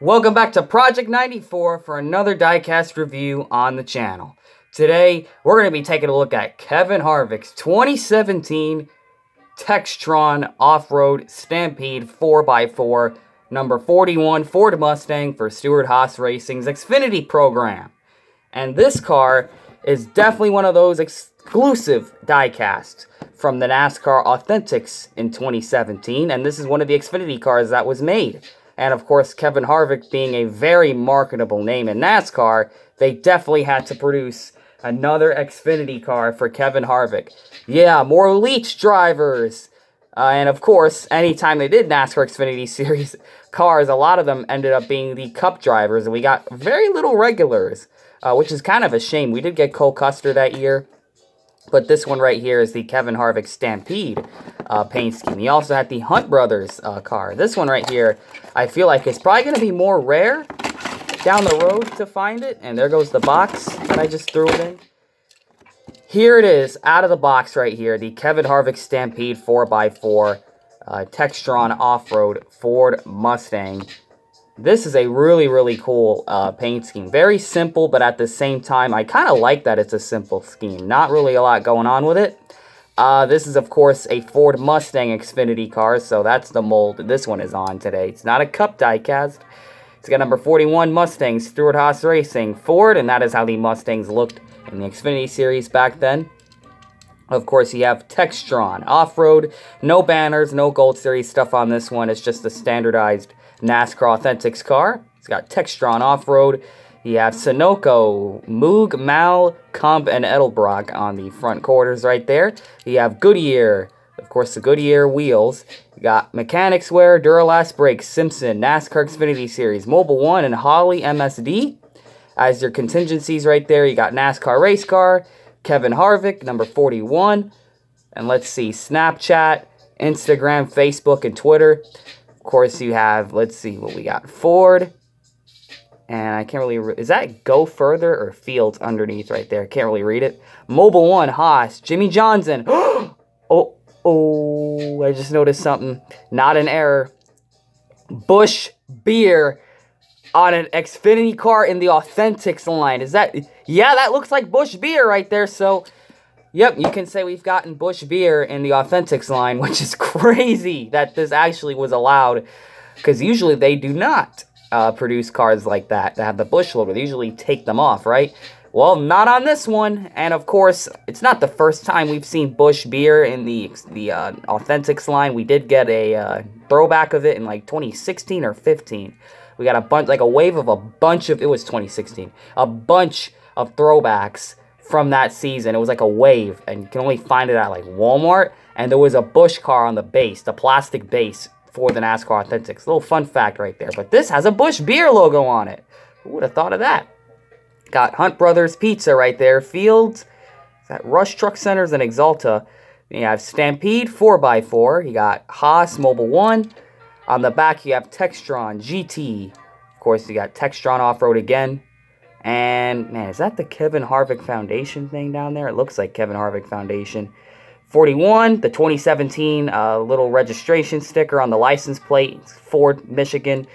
Welcome back to Project 94 for another diecast review on the channel. Today, we're going to be taking a look at Kevin Harvick's 2017 Textron Off-Road Stampede 4x4 number 41 Ford Mustang for Stewart Haas Racing's Xfinity program. And this car is definitely one of those exclusive diecasts from the NASCAR Authentics in 2017, and this is one of the Xfinity cars that was made. And of course, Kevin Harvick being a very marketable name in NASCAR, they definitely had to produce another Xfinity car for Kevin Harvick. Yeah, more Leech drivers. And of course, anytime they did NASCAR Xfinity Series cars, a lot of them ended up being the Cup drivers, and we got very little regulars, which is kind of a shame. We did get Cole Custer that year, but this one right here is the Kevin Harvick Stampede paint scheme. He also had the Hunt Brothers car. This one right here, I feel like it's probably going to be more rare down the road to find it. And there goes the box that I just threw it in. Here it is, out of the box right here, the Kevin Harvick Stampede 4x4 Textron Off-Road Ford Mustang. This is a really, really cool paint scheme. Very simple, but at the same time, I kind of like that it's a simple scheme. Not really a lot going on with it. This is, of course, a Ford Mustang Xfinity car, so that's the mold this one is on today. It's not a Cup diecast. It's got number 41 Mustang, Stewart Haas Racing, Ford, and that is how the Mustangs looked in the Xfinity Series back then. Of course, you have Textron Off-Road. No banners, no Gold Series stuff on this one. It's just a standardized NASCAR Authentics car. It's got Textron Off-Road. You have Sunoco, Moog, Mal, Comp, and Edelbrock on the front quarters right there. You have Goodyear, of course, the Goodyear wheels. You got Mechanics Wear, Duralast Brakes, Simpson, NASCAR Xfinity Series, Mobile One, and Holley MSD. As your contingencies right there, you got NASCAR Race Car, Kevin Harvick, number 41. And let's see, Snapchat, Instagram, Facebook, and Twitter. Of course, you have, let's see what we got. Ford. And I can't really, is that Go Further or Fields underneath right there? Can't really read it. Mobile One, Haas, Jimmy Johnson. Oh, I just noticed something. Not an error. Busch Beer on an Xfinity car in the Authentics line. Is that, yeah, that looks like Busch Beer right there. So, yep, you can say we've gotten Busch Beer in the Authentics line, which is crazy that this actually was allowed, because usually they do not produce cars like that have the Busch logo. They usually take them off, right? Well, not on this one. And of course, it's not the first time we've seen Busch Beer in the Authentics line. We did get a throwback of it in like 2016 or 15. We got a bunch, like a wave of a bunch of, it was 2016, a bunch of throwbacks from that season. It was like a wave, and you can only find it at like Walmart. And there was a Busch car on the base, the plastic base for the NASCAR Authentics. Little fun fact right there. But this has a Busch Beer logo on it. Who would have thought of that? Got Hunt Brothers Pizza right there. Fields. Is that Rush Truck Centers and Exalta. You have Stampede 4x4. You got Haas Mobile One. On the back, you have Textron GT. Of course, you got Textron Off-Road again. And, man, is that the Kevin Harvick Foundation thing down there? It looks like Kevin Harvick Foundation. 41, the 2017 little registration sticker on the license plate. Ford, Michigan.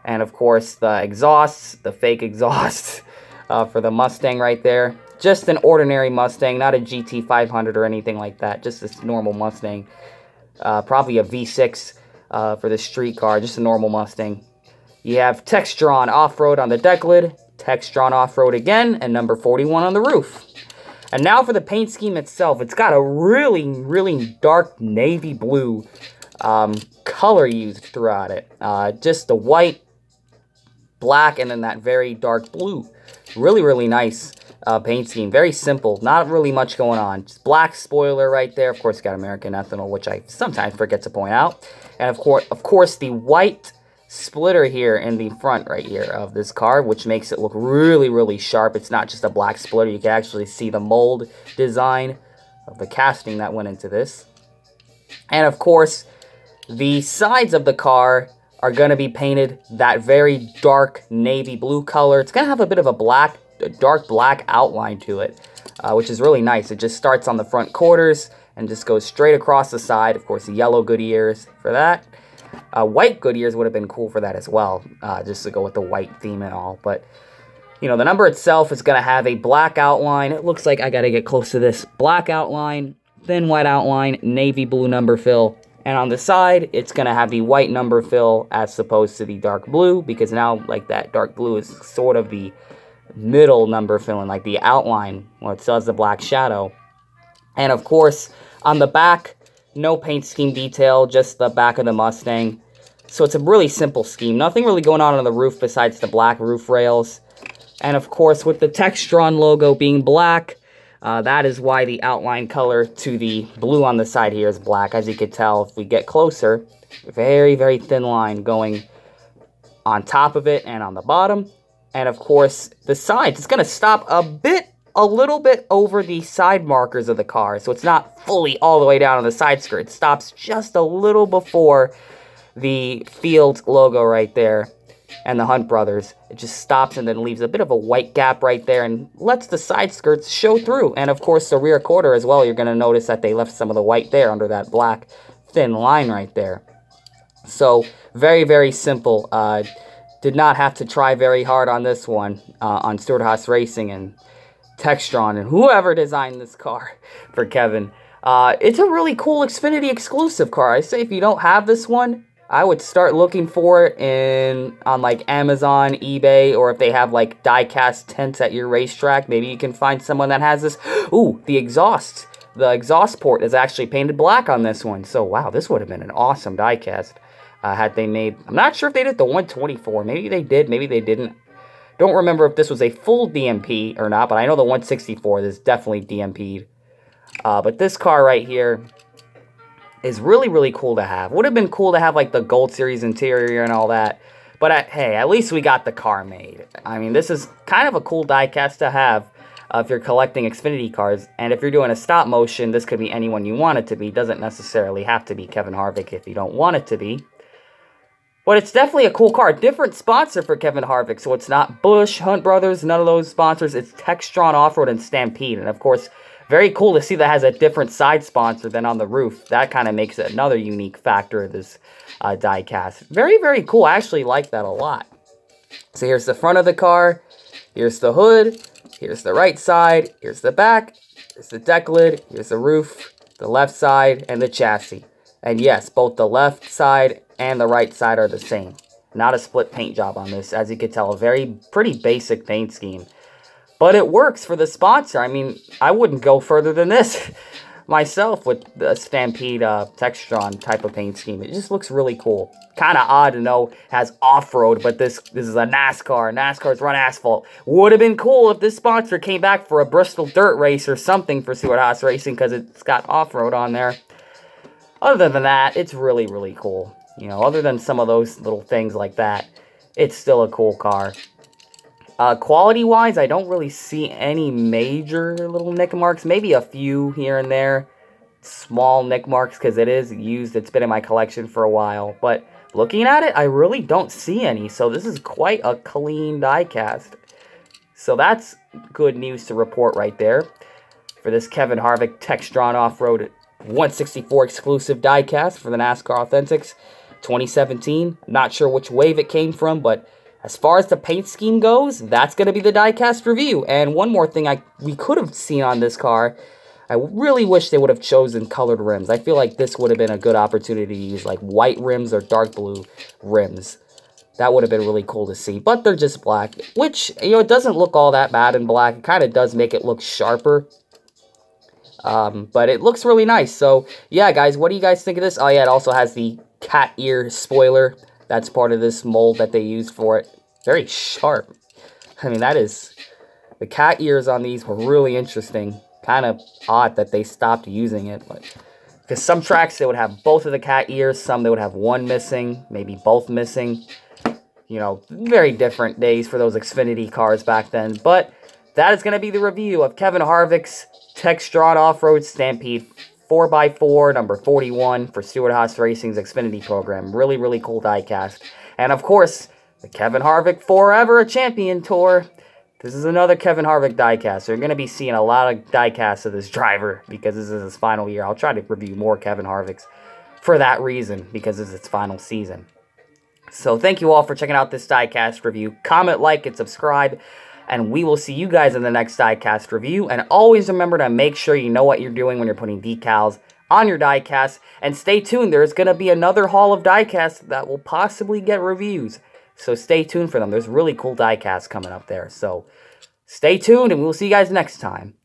And, of course, the exhausts, the fake exhausts for the Mustang right there. Just an ordinary Mustang, not a GT 500 or anything like that. Just this normal Mustang. Probably a V6 for the street car, just a normal Mustang. You have Textron Off-Road on the deck lid. Textron Off-Road again, and number 41 on the roof. And now for the paint scheme itself. It's got a really, really dark navy blue color used throughout it. Just the white, black, and then that very dark blue. Really, really nice paint scheme. Very simple. Not really much going on. Just black spoiler right there. Of course, got American Ethanol, which I sometimes forget to point out. And of course, the white splitter here in the front right here of this car, which makes it look really, really sharp. It's not just a black splitter. You can actually see the mold design of the casting that went into this. And of course, the sides of the car are going to be painted that very dark navy blue color. It's going to have a bit of a dark black outline to it, which is really nice. It just starts on the front quarters and just goes straight across the side. Of course, the yellow Goodyears for that. White Goodyears would have been cool for that as well, just to go with the white theme and all. But, you know, the number itself is going to have a black outline. It looks like I got to get close to this. Black outline, thin white outline, navy blue number fill. And on the side, it's going to have the white number fill as opposed to the dark blue, because now, like, that dark blue is sort of the middle number filling, like the outline, well, it still has the black shadow. And, of course, on the back, no paint scheme detail, just the back of the Mustang. So it's a really simple scheme. Nothing really going on the roof besides the black roof rails. And, of course, with the Textron logo being black, that is why the outline color to the blue on the side here is black. As you can tell, if we get closer, very, very thin line going on top of it and on the bottom. And, of course, the sides, it's going to stop a little bit over the side markers of the car. So it's not fully all the way down on the side skirt. It stops just a little before the Field logo right there and the Hunt Brothers. It just stops and then leaves a bit of a white gap right there and lets the side skirts show through. And, of course, the rear quarter as well, you're going to notice that they left some of the white there under that black thin line right there. So, very, very simple. Did not have to try very hard on this one, on Stewart Haas Racing and Textron and whoever designed this car for Kevin. It's a really cool Xfinity exclusive car. I say if you don't have this one, I would start looking for it on like Amazon, eBay, or if they have like diecast tents at your racetrack, maybe you can find someone that has this. Ooh, the exhaust. The exhaust port is actually painted black on this one. So, wow, this would have been an awesome diecast had they made. I'm not sure if they did the 124. Maybe they did, maybe they didn't. Don't remember if this was a full DMP or not, but I know the 164 is definitely DMP'd. But this car right here is really, really cool to have. Would have been cool to have, like, the Gold Series interior and all that. But, hey, at least we got the car made. I mean, this is kind of a cool diecast to have if you're collecting Xfinity cars. And if you're doing a stop motion, this could be anyone you want it to be. It doesn't necessarily have to be Kevin Harvick if you don't want it to be. But it's definitely a cool car. Different sponsor for Kevin Harvick. So it's not Busch, Hunt Brothers, none of those sponsors. It's Textron, Offroad, and Stampede. And, of course, very cool to see that has a different side sponsor than on the roof. That kind of makes it another unique factor of this diecast. Very, very cool. I actually like that a lot. So here's the front of the car. Here's the hood. Here's the right side. Here's the back. Here's the deck lid. Here's the roof, the left side, and the chassis. And yes, both the left side and the right side are the same. Not a split paint job on this. As you can tell, a pretty basic paint scheme. But it works for the sponsor. I mean, I wouldn't go further than this myself with the Stampede Textron type of paint scheme. It just looks really cool. Kind of odd to know it has off-road, but this is a NASCAR. NASCAR's run asphalt. Would have been cool if this sponsor came back for a Bristol dirt race or something for Stewart Haas Racing, because it's got off-road on there. Other than that, it's really, really cool. You know, other than some of those little things like that, it's still a cool car. Quality-wise, I don't really see any major little nick marks. Maybe a few here and there. Small nick marks, because it is used. It's been in my collection for a while. But looking at it, I really don't see any. So this is quite a clean diecast. So that's good news to report right there. For this Kevin Harvick Textron Off-Road 164 exclusive diecast for the NASCAR Authentics 2017. Not sure which wave it came from, but as far as the paint scheme goes, that's going to be the diecast review. And one more thing we could have seen on this car, I really wish they would have chosen colored rims. I feel like this would have been a good opportunity to use like white rims or dark blue rims. That would have been really cool to see. But they're just black, which, you know, it doesn't look all that bad in black. It kind of does make it look sharper. But it looks really nice. So, yeah, guys, what do you guys think of this? Oh, yeah, it also has the cat ear spoiler. That's part of this mold that they used for it. Very sharp. I mean, that is... The cat ears on these were really interesting. Kind of odd that they stopped using it. But because some tracks, they would have both of the cat ears. Some, they would have one missing. Maybe both missing. You know, very different days for those Xfinity cars back then. But that is going to be the review of Kevin Harvick's Textron Off-Road Stampede 4x4, number 41, for Stewart Haas Racing's Xfinity program. Really, really cool diecast. And, of course, the Kevin Harvick Forever a Champion Tour. This is another Kevin Harvick diecast. So you're going to be seeing a lot of diecasts of this driver because this is his final year. I'll try to review more Kevin Harvick's for that reason, because it's its final season. So thank you all for checking out this diecast review. Comment, like, and subscribe, and we will see you guys in the next diecast review. And always remember to make sure you know what you're doing when you're putting decals on your diecast. And stay tuned, there's going to be another haul of diecast that will possibly get reviews. So stay tuned for them. There's really cool diecasts coming up there. So stay tuned, and we'll see you guys next time.